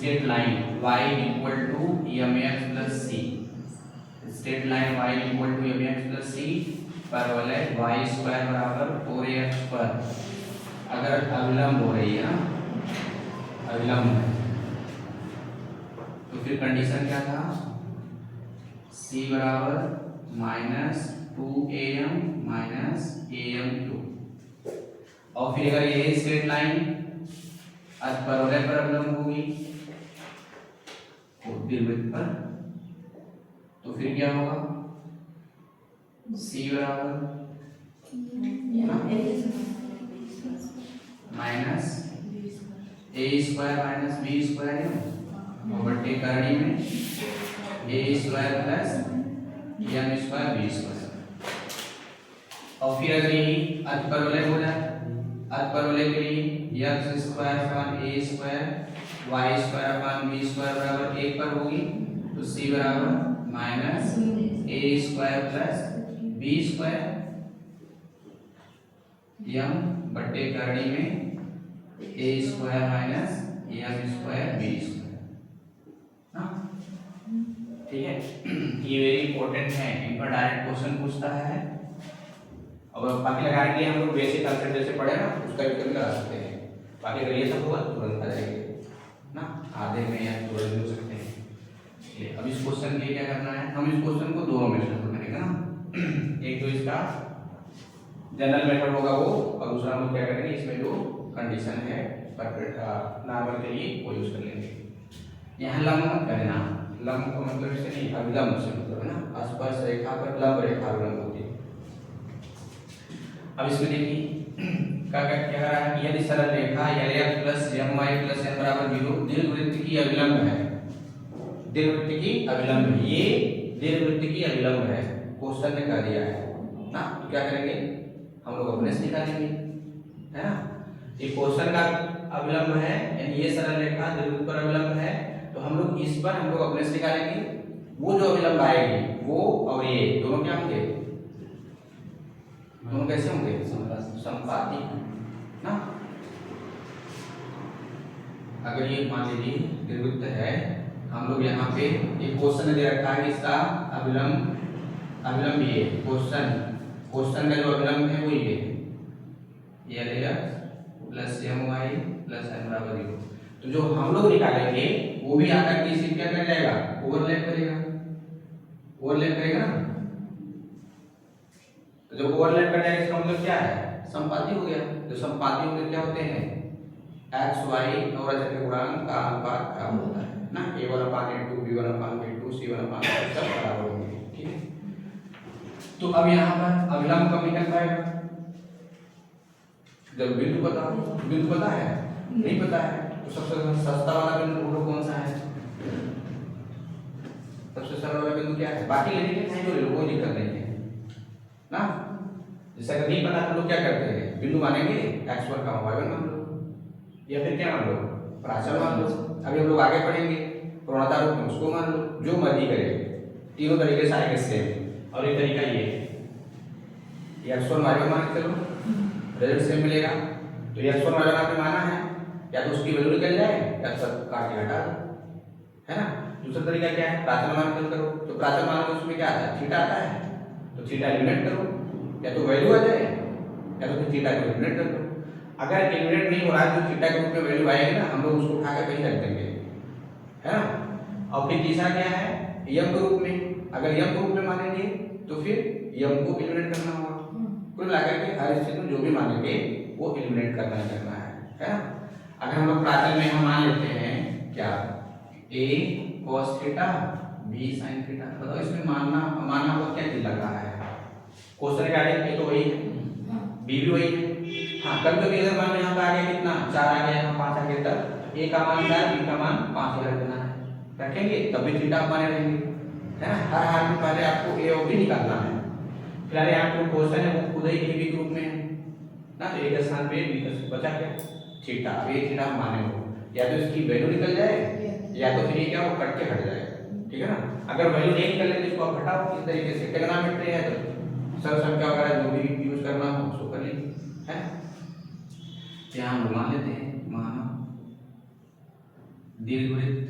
Straight line y equal to mx plus c, straight line y equal to mx plus c पर वाले y square बराबर 4ax पर अगर अविलंब हो रही है ना, अविलंब है, तो फिर कंडीशन क्या था, c बराबर माइनस 2am माइनस am2, और फिर अगर ये स्ट्रेट लाइन परवलय पर अवलंब होगी दीर्घवृत्त पर, तो फिर क्या होगा, c बराबर minus a square minus b square है और बटे करनी में a square plus m square b square, और फिर अगर यही अतिपरवलय हो जाए, अतिपरवलय के लिए x square upon a square y square upon b square बराबर 1 पर होगी, तो c बराबर minus a square plus b square m बटे करनी में a square minus m square b square. हाँ ठीक है, ये वेरी इंपॉर्टेंट है, इन पर डायरेक्ट क्वेश्चन पूछता है, और बाकी लगाने के लिए हम लोग बेसिक कंसेप्ट जैसे पढ़े ना उसका भी कभी लगा सकते हैं, बाकी अगर ये सब होगा तुरंत आ जाएंगे ना, आधे में या तुरंत हो सकते हैं। अब इस क्वेश्चन के लिए क्या करना है, हम इस क्वेश्चन को दोनों मेथड से करेंगे ना, एक तो इसका जनरल मेथड होगा वो, और दूसरा हम क्या करेंगे इसमें जो कंडीशन है परफेक्ट नॉर्मल के लिए वो यूज कर लेंगे। यहाँ लंब मत करना, लंब का मतलब इससे नहीं, अविलंब से मतलब है ना, स्पर्श रेखा पर लंब रेखा अविलंब होती है। अब इसमें देखिए क्या क्या रहा है, यदि सरल रेखा LX plus my plus n बराबर 0 दीर्घवृत्त की अविलंब है, दीर्घवृत्त की अविलंब है, ये दीर्घवृत्त की अविलंब है, क्वेश्चन ने कह दिया है ना, तो क्या करेंगे हम लोग अपने से निकालेंगे, है ना, ये क्वेश्चन का अविलंब है यानी ये सरल रेखा दीर्घवृत्त पर अविलंब है, तो हम लोग इस पर हम लोग अपने से निकालेंगे, वो जो अविलंब आएगी वो और ये दोनों क्या होंगे, दोनों कैसे होंगे, समपाती ना। अगर ये मान लीजिए दीर्घवृत्त है, हम लोग यहाँ पे एक क्वेश्चन दे रखा है, इसका अविलंब, अविलंब ये क्वेश्चन का जो अविलंब है वो ये LX plus my plus n बराबर 0, तो जो हम लोग निकालेंगे वो भी आकर के इसी क्या कर जाएगा, ओवरलैप करेगा, ओवरलैप करेगा ना, तो जब ओवरलैप कर जाएगा इसका मतलब क्या है, समपाती हो गया, तो समपाती होकर क्या होते हैं, x y और के गुणांक का अनुपात क्या होता है ना, a1/a2 b1/b2 c1/c सब बराबर होंगे, ठीक है। तो अब यहाँ पर अविलंब कब निकल पाएगा, जब बिंदु पता हो, बिंदु पता है नहीं पता है, तो सबसे सस्ता वाला बिंदु ढूंढो कौन सा है, सबसे सरल वाला बिंदु क्या है, बाकी लेने के नहीं जो कोई दिक्कत नहीं है ना, जैसे अगर नहीं पता तो लोग क्या करते हैं, बिंदु मानेंगे x1 का y1 मान लो, या फिर क्या मान लो, प्राचल मान लो, अभी हम लोग आगे पढ़ेंगे पूर्णता रूप में उसको मान लो, जो मर्जी करे, तीनों तरीके से आएंगे सेम, और एक तरीका ये x1 y1 मान के चलो, रिजल्ट सेम मिलेगा, तो x1 y1 आपने माना है, या तो उसकी वैल्यू निकल जाए या सब काट के हटा दो, है ना। दूसरा तरीका क्या है, प्राचल मान निकल करो, तो प्राचल मान में उसमें क्या आता है, थीटा आता है, तो थीटा एलिमिनेट करो, या तो वैल्यू आ जाए या तो फिर थीटा को एलिमिनेट कर दो, अगर एलिमिनेट नहीं हो रहा है तो थीटा के रूप में वैल्यू आएगी ना, हम लोग उसको उठा कर कहीं रख देंगे, है ना। और फिर तीसरा क्या है, यम के रूप में, अगर यम के रूप में मानेंगे तो फिर यम को एलिमिनेट करना होगा, कुल मिलाकर के हर स्थिति में जो भी मानेंगे वो एलिमिनेट करना है ना। अगर हम लोग प्राचल में हम मान लेते हैं क्या, a cos theta b sin theta, बताओ इसमें मानना वो क्या चीज लग रहा है, क्वेश्चन का आगे तो वही है, b भी वही है, हाँ कभी कभी अगर मान यहाँ पे आ गया कितना 4 आ गया, यहाँ 5 आ गया, तब a का मान 4 b का मान 5 रख देना है, रखेंगे तब भी थीटा माने रहेंगे, है ना। हर हाल में पहले आपको a और b निकालना है, फिलहाल यहाँ पे क्वेश्चन है वो खुद ही b के रूप में है ना, तो a के स्थान पे b का बचा क्या थीटा, अब ये थीटा माने हो, या तो इसकी वैल्यू निकल जाए या तो फिर ये क्या वो कट के हट जाए, ठीक है ना। अगर वैल्यू नहीं निकले तो इसको आप हटाओ इस तरीके से, ट्रिग्नोमेट्री है तो सरल संख्या वगैरह जो भी यूज करना हो उसको कर लीजिए, है। यहाँ हम मान लेते हैं, माना दीर्घवृत्त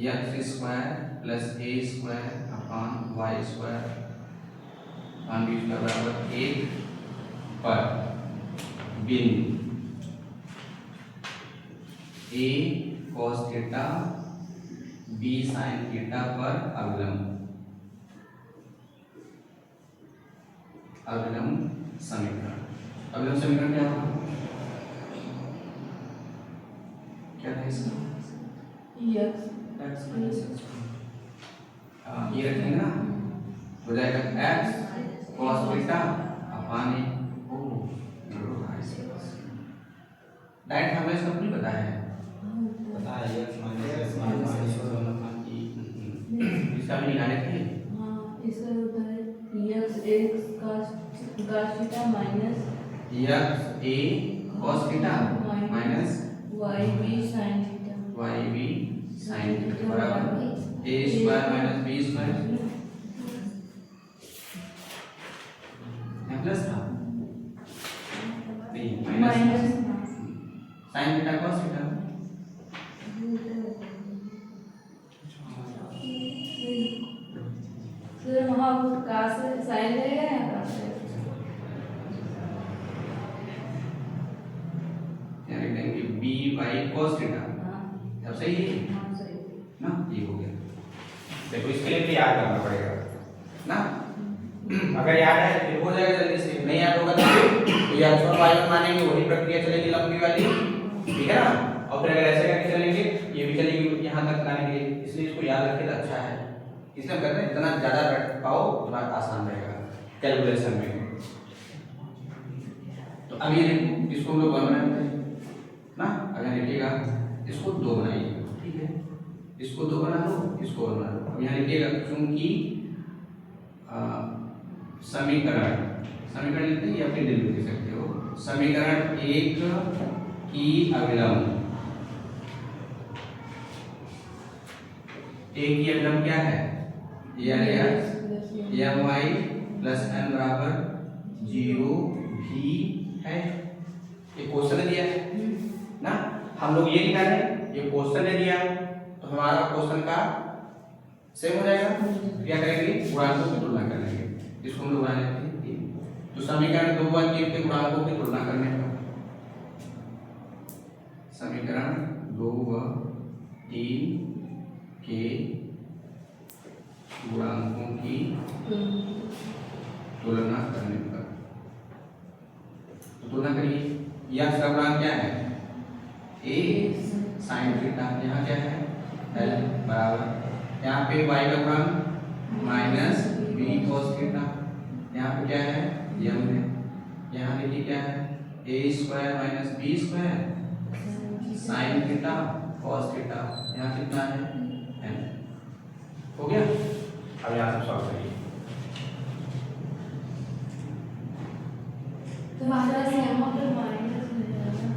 x square plus a square upon y square upon B square बराबर 1 पर बिंदु a cos theta b sin theta पर अवलंब समीकरण। अवलंब समीकरण क्या था? क्या था इसका? x ये रखेंगे ना, हो जाएगा x cos theta upon direct हमें इसका नहीं पता है, इसका भी निकाले थे। इसका होता है x cos theta minus x a cos theta minus y b sin theta बराबर a square minus b square plus था नहीं minus sin theta cos theta फिर वहाँ का से साइन रहेगा या का से यानी लिखेंगे b by cos थीटा। अब सही है सही ना, ये हो गया। देखो इसके लिए भी याद करना पड़ेगा ना, अगर याद है फिर हो जाएगा जल्दी से, नहीं याद होगा तो या x1 y1 मानेंगे, वही प्रक्रिया चलेगी लंबी वाली, ठीक है ना। और फिर अगर ऐसे करके चलेंगे ये भी चलेगी यहाँ तक लाने के लिए, इसलिए इसको याद रखे तो अच्छा है। इसलिए हम कहते हैं जितना ज्यादा रट पाओ उतना आसान रहेगा कैलकुलेशन में। तो अब ये देखो इसको हम लोग 1 बनाते हैं ना, अगर लिखिएगा इसको 2 बनाइए, ठीक है, इसको 2 बना लो, इसको 1 बना लो। अब यहाँ लिखिएगा क्योंकि समीकरण लिखते हैं या फिर दिल लिख सकते हो, समीकरण 1 की अविलंब, एक की अविलंब क्या है, एम वाई प्लस एन बराबर 0 भी है। ये क्वेश्चन दिया है ना, हम लोग ये निकाले, ये क्वेश्चन ने दिया तो हमारा क्वेश्चन का सेम हो जाएगा। क्या करेंगे, गुणांकों की तुलना कर लेंगे, इसको हम लोग बना लेते हैं। तो समीकरण 2 व 3 के गुणांकों की तुलना करने का, समीकरण 2 व 3 के गुणांकों की तुलना करने पर, तो तुलना करिए, यह इसका गुणांक क्या है, a sin थीटा, यहाँ क्या है l बराबर, यहाँ पे y का गुणांक माइनस b cos थीटा, यहाँ पे क्या है m है, यहाँ देखिए क्या है a square minus b square sin theta cos theta, यहाँ कितना है n। हो गया, अब यहाँ से सॉल्व करिए। तो हमारा से यहाँ पर माइनस में जाना,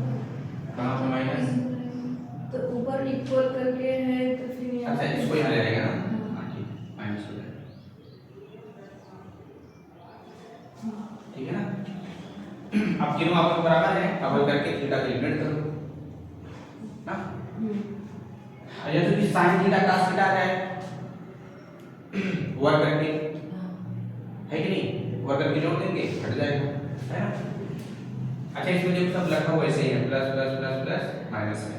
कहाँ पे माइनस, तो ऊपर इक्वल करके है तो फिर अच्छा इसको यहाँ ले जाएगा ना, हाँ ठीक, माइनस हो जाएगा, ठीक है ना। अब तीनों आपस में बराबर है, अब करके थीटा की लिमिट करो ना, या तो कि sin थीटा cos थीटा है वर्ग करके, है कि नहीं, वर्ग करके जोड़ देंगे हट जाएगा, है ना। अच्छा इसमें देखो सब लखा हुआ ऐसे ही है, plus plus plus plus minus है,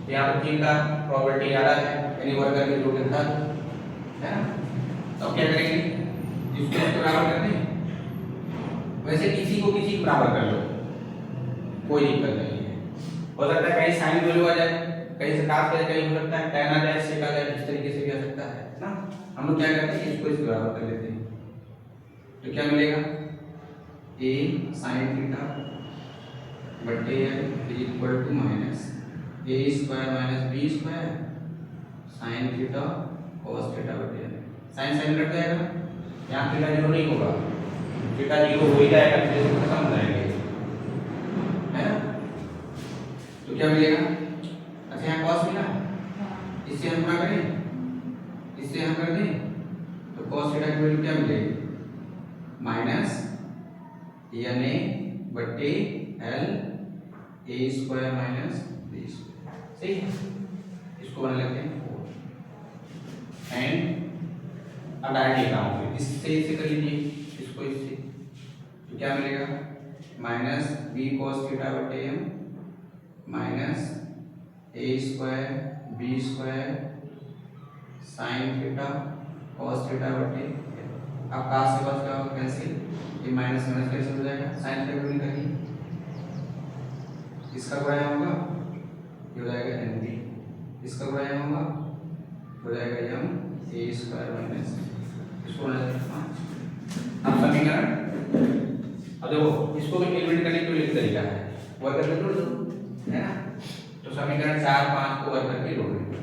यहाँ पर 3 का प्रोबेबिलिटी ज़्यादा है, यानी वर्ग करके जोड़ देता है ना। तो क्या करेंगे, इसको बराबर कर दें, वैसे किसी को किसी बराबर कर लो, कोई दिक्कत नहीं है। हो सकता है कहीं साइन वैल्यू आ जाए, कहीं से काट जाए, कहीं हो सकता है tan आ जाए, sec आ जाए, इस तरीके से भी आ सकता है ना। हम लोग क्या करते हैं, इसको इसके बराबर कर लेते हैं, तो क्या मिलेगा, a sin थीटा बटे l equal to minus a square minus b square sin theta cos theta बटे l। साइन साइन कट जाएगा, यहाँ थीटा 0 नहीं होगा, थीटा 0 हो ही जाएगा, फिर से खत्म हो जाएंगे, है ना। तो क्या मिलेगा, अच्छा यहाँ cos मिला, इससे हम क्या करें, इससे हम कर दें, तो cos थीटा की वैल्यू क्या मिलेगी, माइनस n a बटे L A square minus B square, सही है। इसको बना लेते हैं 4 एंड अब डायरेक्ट लिखा हूँ, फिर इससे इसे कर लीजिए, इसको इससे, तो क्या मिलेगा माइनस बी कॉस थीटा बटे m minus a square b square sine theta cos theta बटे, अब cos से cos क्या होगा कैंसिल, ये माइनस माइनस कैंसिल हो जाएगा, साइन थीटा भी निकालिए, इसका गुणा होगा ये हो जाएगा एन बी, इसका गुणा होगा हो जाएगा एम ए स्क्वायर माइनस, इसको अब समीकरण, अब देखो इसको भी एलिमिनेट करने के लिए एक तरीका है, वर्ग करके जोड़ दो, है ना। तो समीकरण 4 5 को वर्ग करके जोड़ देंगे,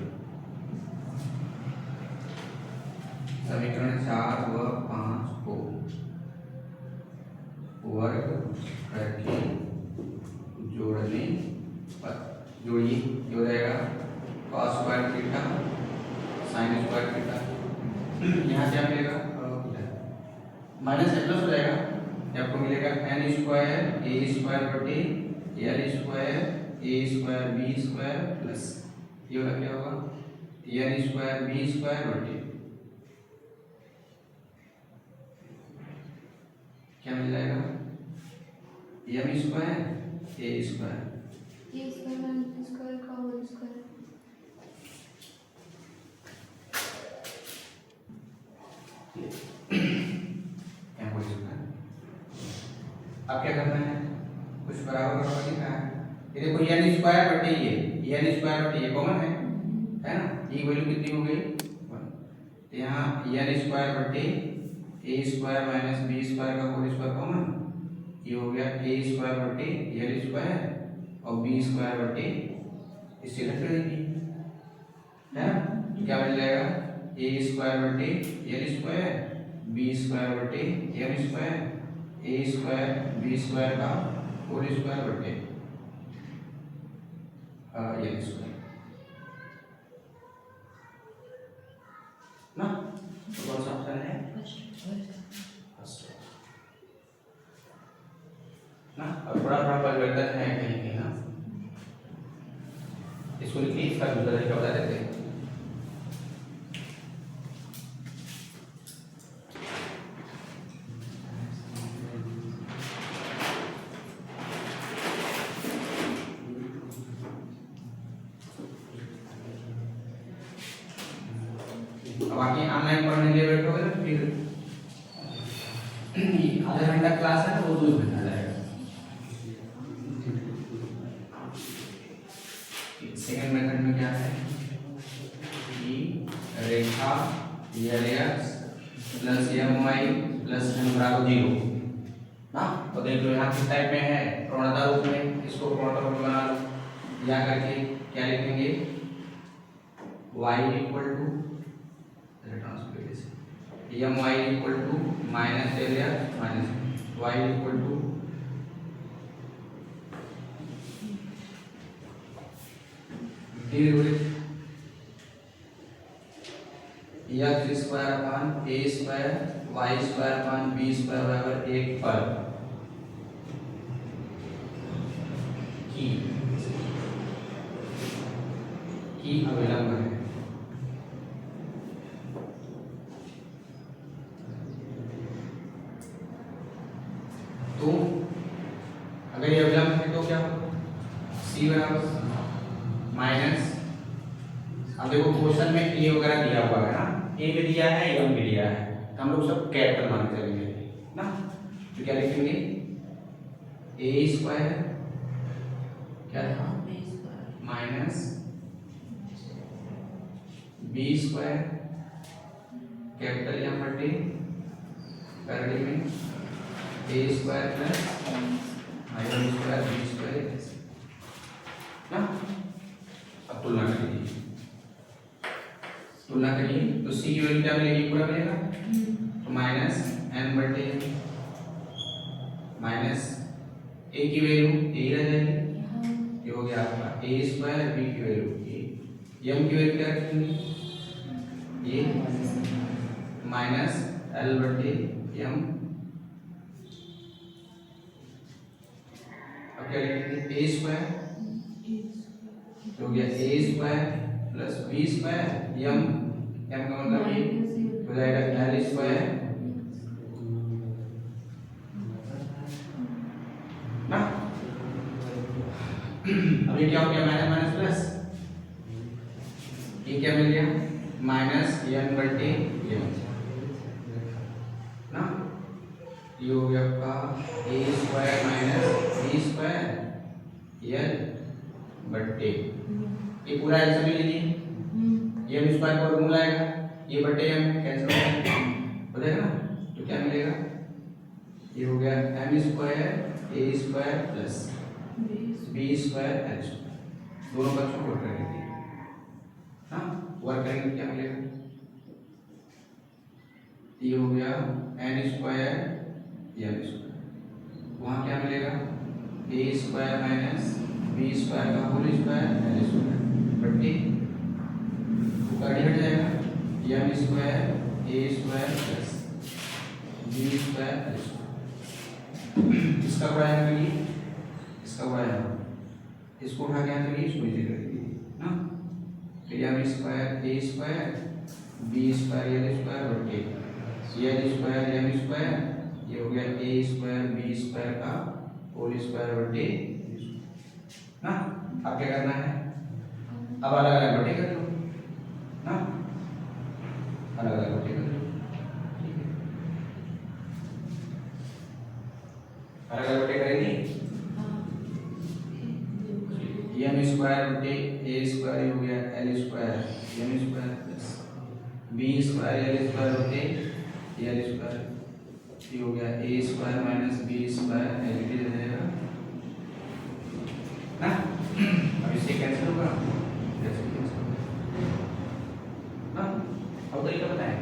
समीकरण 4 व 5 को वर्ग करके जोड़ने पर जोड़िए, ये हो जाएगा cos square theta sin square theta, यहाँ क्या मिलेगा माइनस प्लस हो जाएगा, आपको मिलेगा एन स्क्वायर ए स्क्वायर बटे l square a square b square plus ये वाला क्या होगा एन स्क्वायर बी स्क्वायर बटे क्या मिल जाएगा m square a square square का होल स्क्वायर, अब क्या करना है, कुछ बराबर बराबर लिखा है, ये देखो एन स्क्वायर बटे ये एन स्क्वायर बटे ये कॉमन है ना, ये वैल्यू कितनी हो गई 1, यहाँ एन स्क्वायर बटे ए स्क्वायर माइनस बी स्क्वायर का होल स्क्वायर कॉमन, ये हो गया ए स्क्वायर बटे एल स्क्वायर और बी स्क्वायर बटे इससे रख देंगे, है ना। तो क्या मिल जाएगा ए स्क्वायर बटे एल स्क्वायर बी स्क्वायर बटे M square a square b square का होल स्क्वायर बटे एल स्क्वायर ना, तो कौन सा ऑप्शन है फर्स्ट ना। अब थोड़ा थोड़ा परिवर्तन है कहीं कहीं ना, इसको लिखिए, इसका दूसरा तरीका बता देते हैं। बाकी ऑनलाइन पढ़ने के लिए बैठोगे ना फिर आधा घंटा क्लास है ना वो 2 घंटा जाएगा। सेकंड मेथड में क्या है कि रेखा l plus m y plus n बराबर 0 ना, तो देख लो यहाँ किस टाइप में है प्रवणता रूप में, इसको प्रवणता रूप में बना लो, या करके क्या लिखेंगे y equal to M Y equal to minus L X minus Y equal to X square upon A square Y square upon B square बराबर 1 पर की अविलंब है। तो अगर ये अविलंब है तो क्या होगा सी बराबर माइनस, अब देखो क्वेश्चन में ए वगैरह दिया हुआ है ना, ए भी दिया है एम भी दिया है, तो हम लोग सब कैपिटल मान के चलेंगे ना, तो क्या लिखेंगे ए स्क्वायर क्या था minus B square capital M बटे करड़ी में a square plus minus square b square ना। अब तुलना करिए, तुलना करिए तो सी की वैल्यू क्या मिलेगी पूरा मिलेगा, तो माइनस एन बटे माइनस ए की वैल्यू ए रह जाएगी, ये हो गया आपका ए स्क्वायर बी की वैल्यू ए, एम की वैल्यू क्या रखेंगे ये माइनस एल बटे एम। अब ए स्क्वायर, तो हो गया a square plus b square m, m का मतलब ये हो जाएगा एल स्क्वायर ना। अब ये क्या हो गया माइनस माइनस प्लस, ये क्या मिल गया माइनस एन बटे एम ना। ये हो गया आपका a square minus B square l बटे, ये पूरा एल समझ लीजिए, ये एम स्क्वायर को वर्गमूल आएगा, ये बटे एम कैंसिल हो जाएगा ना, तो क्या मिलेगा, ये हो गया m square a square plus b square l square, दोनों पक्षों को वर्ग कर दीजिए हाँ, वर्ग करेंगे क्या मिलेगा, ये हो गया एन स्क्वायर एल स्क्वायर, वहाँ क्या मिलेगा a square minus B square का होल स्क्वायर एल स्क्वायर बटे गाड़ी हट जाएगा m square a square plus b square l square, इसका बड़ा है करिए, इसका बड़ा है, इसको उठा के आते इसको नीचे कर दीजिए ना, फिर m square a square b square l square बटे एल स्क्वायर एम स्क्वायर, ये हो गया ए स्क्वायर बी स्क्वायर का होल स्क्वायर बटे ना। अब क्या करना है, अब अलग अलग बटे कर लो ना, अलग अलग बटे कर लो, ठीक है, अलग अलग बटे करेंगे, एम स्क्वायर बटे ए स्क्वायर हो गया l square m square plus b square l square बटे एल स्क्वायर, ये हो गया a square minus B square l के जाएगा ना। अब इससे कैंसिल होगा, कैसे कैंसिल होगा ना, अब तरीका बताएं।